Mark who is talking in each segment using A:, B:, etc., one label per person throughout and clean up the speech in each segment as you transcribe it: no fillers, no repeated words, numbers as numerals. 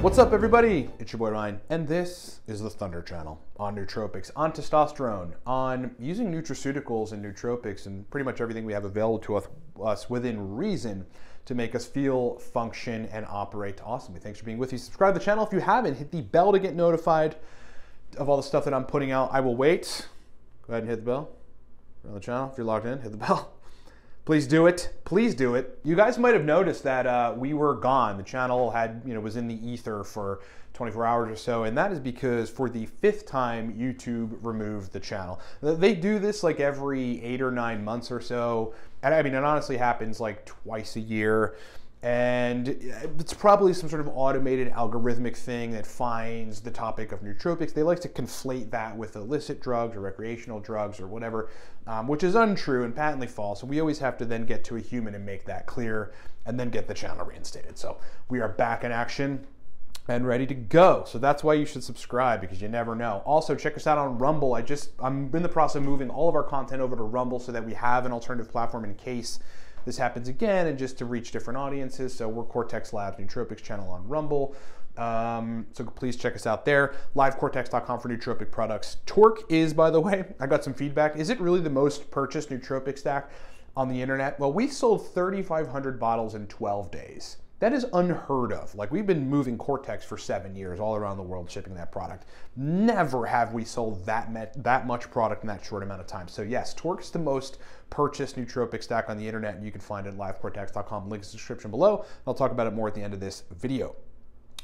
A: What's up, everybody? It's your boy Ryan, and this is the Thunder Channel on nootropics, on testosterone, on using nutraceuticals and nootropics and pretty much everything we have available to us within reason to make us feel, function, and operate awesomely. Thanks for being with me. Subscribe to the channel if you haven't. Hit the bell to get notified of all the stuff that I'm putting out. I will wait. Go ahead and hit the bell. You're on the channel. If you're logged in, hit the bell. Please do it. Please do it. You guys might have noticed that we were gone. The channel had, was in the ether for 24 hours or so, and that is because for the 5th time, YouTube removed the channel. They do this like every 8 or 9 months or so. And I mean, it honestly happens like twice a year. And it's probably some sort of automated algorithmic thing that finds the topic of nootropics. They like to conflate that with illicit drugs or recreational drugs or whatever, which is untrue and patently false. So we always have to then get to a human and make that clear and then get the channel reinstated. So we are back in action and ready to go. So that's why you should subscribe, because you never know. Also, check us out on Rumble. I'm in the process of moving all of our content over to Rumble so that we have an alternative platform in case this happens again, and just to reach different audiences. So we're Cortex Labs Nootropics channel on Rumble. So please check us out there. Livecortex.com for nootropic products. Torque is, by the way, I got some feedback. Is it really the most purchased nootropic stack on the internet? Well, we sold 3,500 bottles in 12 days. That is unheard of. Like, we've been moving Cortex for 7 years all around the world shipping that product. Never have we sold that much product in that short amount of time. So yes, Torque's the most purchased nootropic stack on the internet, and you can find it at livecortex.com. Link in the description below. I'll talk about it more at the end of this video.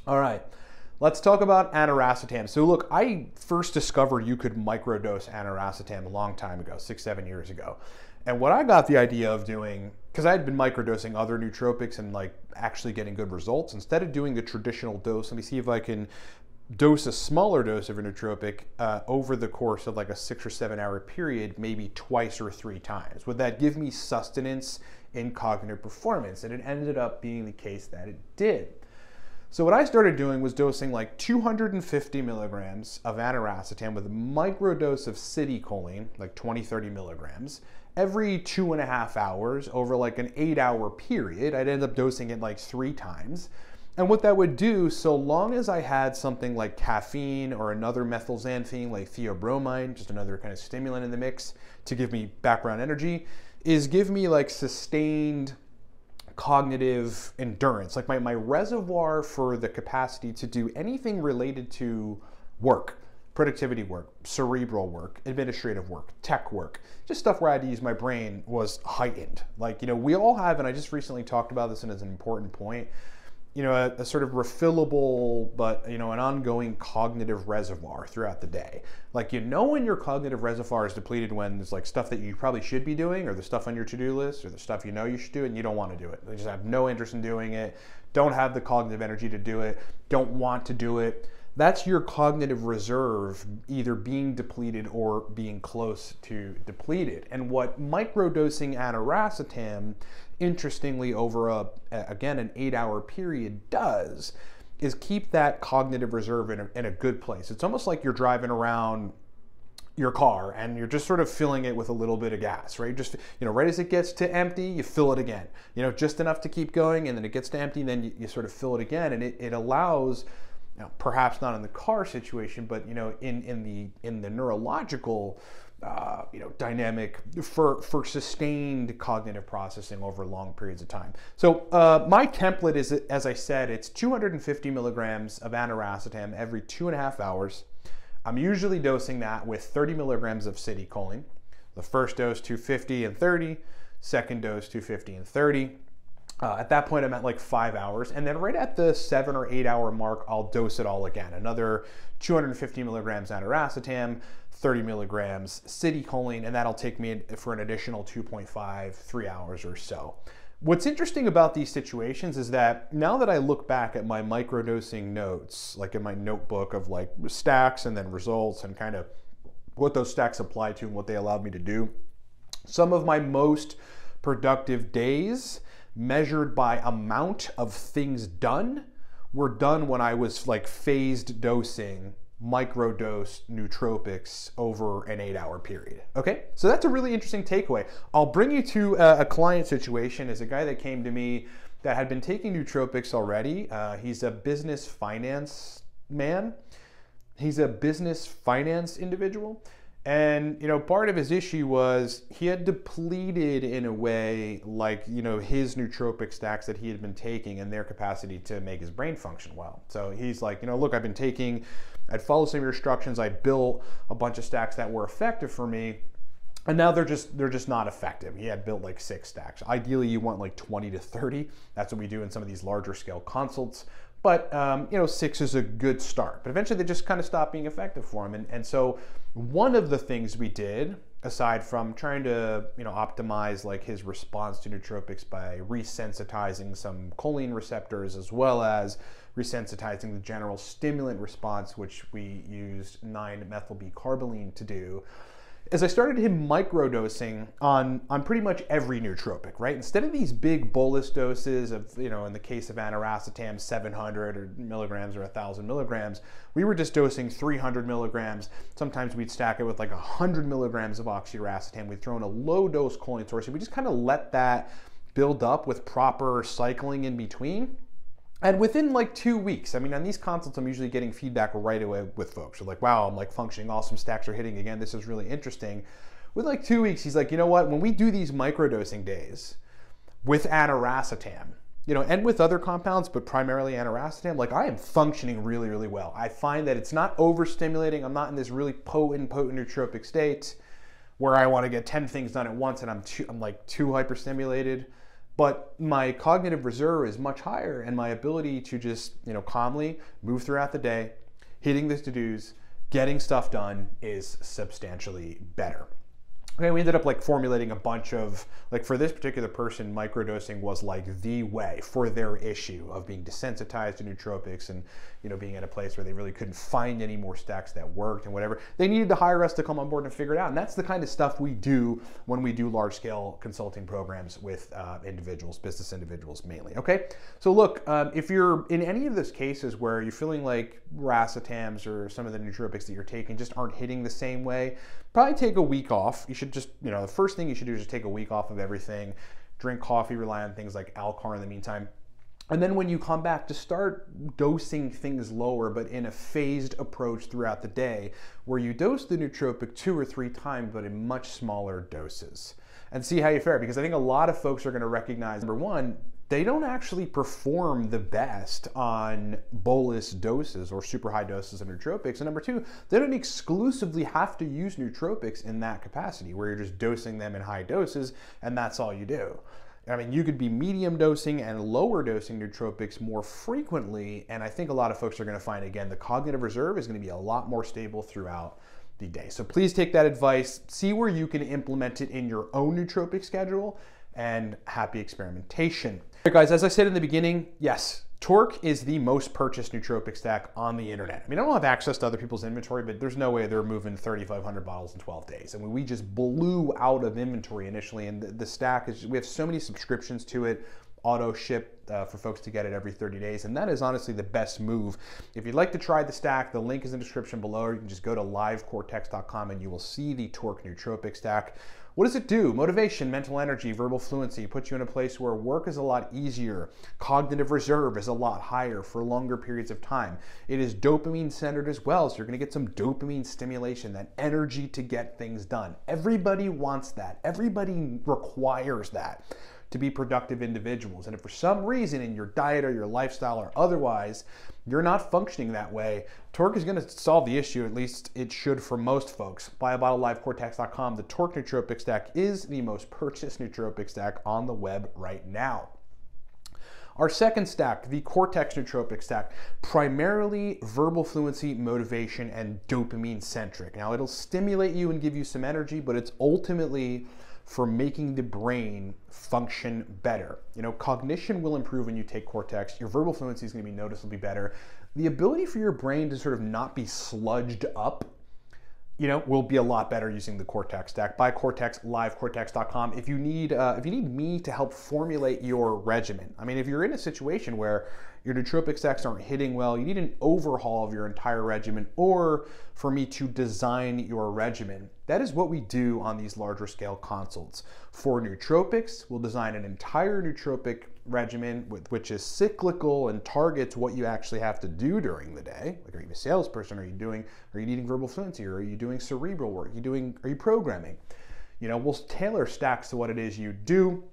A: All right, let's talk about Aniracetam. So look, I first discovered you could microdose Aniracetam a long time ago, 6-7 years ago. And what I got the idea of doing, because I had been microdosing other nootropics and like actually getting good results, instead of doing the traditional dose, let me see if I can dose a smaller dose of a nootropic over the course of like a 6 or 7 hour period, maybe twice or 3 times. Would that give me sustenance in cognitive performance? And it ended up being the case that it did. So what I started doing was dosing like 250 milligrams of Aniracetam with a microdose of citicoline, like 20-30 milligrams, every 2.5 hours over like an 8-hour period. I'd end up dosing it like 3 times. And what that would do, so long as I had something like caffeine or another methylxanthine like theobromine, just another kind of stimulant in the mix to give me background energy, is give me like sustained cognitive endurance, like my reservoir for the capacity to do anything related to work, productivity work, cerebral work, administrative work, tech work, just stuff where I had to use my brain was heightened. Like, we all have, and I just recently talked about this and it's an important point, a sort of refillable, but, an ongoing cognitive reservoir throughout the day. Like, when your cognitive reservoir is depleted when there's like stuff that you probably should be doing, or the stuff on your to-do list, or the stuff you should do and you don't want to do it. They just have no interest in doing it, don't have the cognitive energy to do it, don't want to do it. That's your cognitive reserve either being depleted or being close to depleted. And what microdosing Aniracetam, interestingly, over again an 8-hour period does is keep that cognitive reserve in a good place. It's almost like you're driving around your car and you're just sort of filling it with a little bit of gas, right? Just, right as it gets to empty, you fill it again, just enough to keep going, and then it gets to empty, and then you sort of fill it again, and it allows, perhaps not in the car situation, but in the neurological dynamic for sustained cognitive processing over long periods of time. So my template is, as I said, it's 250 milligrams of Aniracetam every 2.5 hours. I'm usually dosing that with 30 milligrams of citicoline. The first dose 250 and 30, second dose 250 and 30. At that point, I'm at like 5 hours. And then right at the 7 or 8 hour mark, I'll dose it all again. Another 250 milligrams Aniracetam, 30 milligrams citicoline, and that'll take me for an additional 2.5, 3 hours or so. What's interesting about these situations is that now that I look back at my microdosing notes, like in my notebook of like stacks and then results and kind of what those stacks apply to and what they allowed me to do, some of my most productive days measured by amount of things done were done when I was like phased dosing microdose nootropics over an 8-hour period. Okay, so that's a really interesting takeaway. I'll bring you to a client situation. Is a guy that came to me that had been taking nootropics already. He's a business finance man. He's a business finance individual. And, you know, part of his issue was he had depleted in a way, like, you know, his nootropic stacks that he had been taking and their capacity to make his brain function well. So he's like, you know, look, I'd followed some of your instructions. I built a bunch of stacks that were effective for me. And now they're just not effective. He had built like 6 stacks. Ideally, you want like 20 to 30. That's what we do in some of these larger scale consults. But, you know, 6 is a good start. But eventually they just kind of stopped being effective for him. And so one of the things we did, aside from trying to, you know, optimize like his response to nootropics by resensitizing some choline receptors, as well as resensitizing the general stimulant response, which we used 9-methylbicarboline to do, is I started him microdosing on pretty much every nootropic, right? Instead of these big bolus doses of, you know, in the case of Aniracetam, 700 or milligrams or 1,000 milligrams, we were just dosing 300 milligrams. Sometimes we'd stack it with like 100 milligrams of oxyracetam. We'd throw in a low dose choline source. We just kind of let that build up with proper cycling in between. And within like 2 weeks, I mean, on these consults, I'm usually getting feedback right away with folks. They're like, wow, I'm like functioning, awesome, stacks are hitting again. This is really interesting. With like 2 weeks, he's like, you know what? When we do these microdosing days with Aniracetam, you know, and with other compounds, but primarily Aniracetam, like I am functioning really, really well. I find that it's not overstimulating. I'm not in this really potent nootropic state where I want to get 10 things done at once and I'm like too hyperstimulated. But my cognitive reserve is much higher, and my ability to just, you know, calmly move throughout the day, hitting the to-dos, getting stuff done is substantially better. Okay, we ended up like formulating a bunch of, like for this particular person, microdosing was like the way for their issue of being desensitized to nootropics and, you know, being at a place where they really couldn't find any more stacks that worked and whatever. They needed to hire us to come on board and figure it out. And that's the kind of stuff we do when we do large scale consulting programs with individuals, business individuals mainly. Okay, so look, if you're in any of those cases where you're feeling like racetams or some of the nootropics that you're taking just aren't hitting the same way, probably take a week off. You should just, you know, the first thing you should do is just take a week off of everything, drink coffee, rely on things like Alcar in the meantime. And then when you come back, to start dosing things lower, but in a phased approach throughout the day, where you dose the nootropic 2 or 3 times, but in much smaller doses, and see how you fare. Because I think a lot of folks are going to recognize, number one, they don't actually perform the best on bolus doses or super high doses of nootropics. And number two, they don't exclusively have to use nootropics in that capacity where you're just dosing them in high doses and that's all you do. I mean, you could be medium dosing and lower dosing nootropics more frequently. And I think a lot of folks are going to find, again, the cognitive reserve is going to be a lot more stable throughout the day. So please take that advice, see where you can implement it in your own nootropic schedule, and happy experimentation. All right, guys, as I said in the beginning, yes, Torque is the most purchased nootropic stack on the internet. I mean, I don't have access to other people's inventory, but there's no way they're moving 3,500 bottles in 12 days. I mean, we just blew out of inventory initially, and the stack is, we have so many subscriptions to it, auto ship for folks to get it every 30 days. And that is honestly the best move. If you'd like to try the stack, the link is in the description below. You can just go to livecortex.com and you will see the Torque nootropic stack. What does it do? Motivation, mental energy, verbal fluency. It puts you in a place where work is a lot easier. Cognitive reserve is a lot higher for longer periods of time. It is dopamine centered as well, so you're gonna get some dopamine stimulation, that energy to get things done. Everybody wants that. Everybody requires that to be productive individuals. And if for some reason in your diet or your lifestyle or otherwise, you're not functioning that way, Torque is gonna solve the issue, at least it should for most folks. Buy a bottle, livecortex.com. The Torque nootropic stack is the most purchased nootropic stack on the web right now. Our second stack, the Cortex nootropic stack, primarily verbal fluency, motivation, and dopamine centric. Now it'll stimulate you and give you some energy, but it's ultimately for making the brain function better. You know, cognition will improve when you take Cortex. Your verbal fluency is going to be noticeably better. The ability for your brain to sort of not be sludged up, you know, will be a lot better using the Cortex stack. Buy Cortex, livecortex.com. If you need me to help formulate your regimen, I mean, if you're in a situation where your nootropic stacks aren't hitting well, you need an overhaul of your entire regimen, or for me to design your regimen, that is what we do on these larger scale consults. For nootropics, we'll design an entire nootropic regimen, which is cyclical and targets what you actually have to do during the day. Like, are you a salesperson? Are you needing verbal fluency? Or are you doing cerebral work? Are you programming? You know, we'll tailor stacks to what it is you do.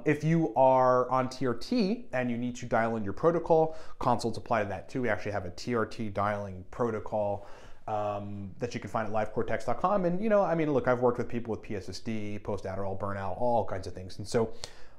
A: If you are on TRT and you need to dial in your protocol, consults apply to that too. We actually have a TRT dialing protocol that you can find at livecortex.com. And, you know, I mean, look, I've worked with people with PSSD, post-Adderall, burnout, all kinds of things. And so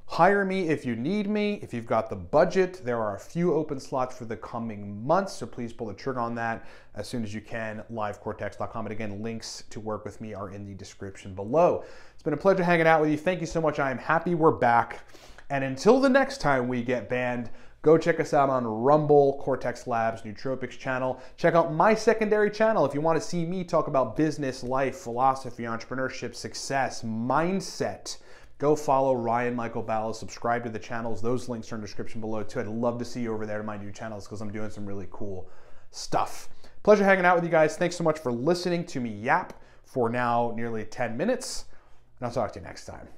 A: hire me if you need me. If you've got the budget, there are a few open slots for the coming months. So please pull the trigger on that as soon as you can, livecortex.com. And again, links to work with me are in the description below. It's been a pleasure hanging out with you. Thank you so much. I am happy we're back. And until the next time we get banned, go check us out on Rumble, Cortex Labs, Nootropics channel. Check out my secondary channel if you want to see me talk about business, life, philosophy, entrepreneurship, success, mindset. Go follow Ryan Michael Ballas, subscribe to the channels. Those links are in the description below too. I'd love to see you over there to my new channels because I'm doing some really cool stuff. Pleasure hanging out with you guys. Thanks so much for listening to me yap for now nearly 10 minutes. And I'll talk to you next time.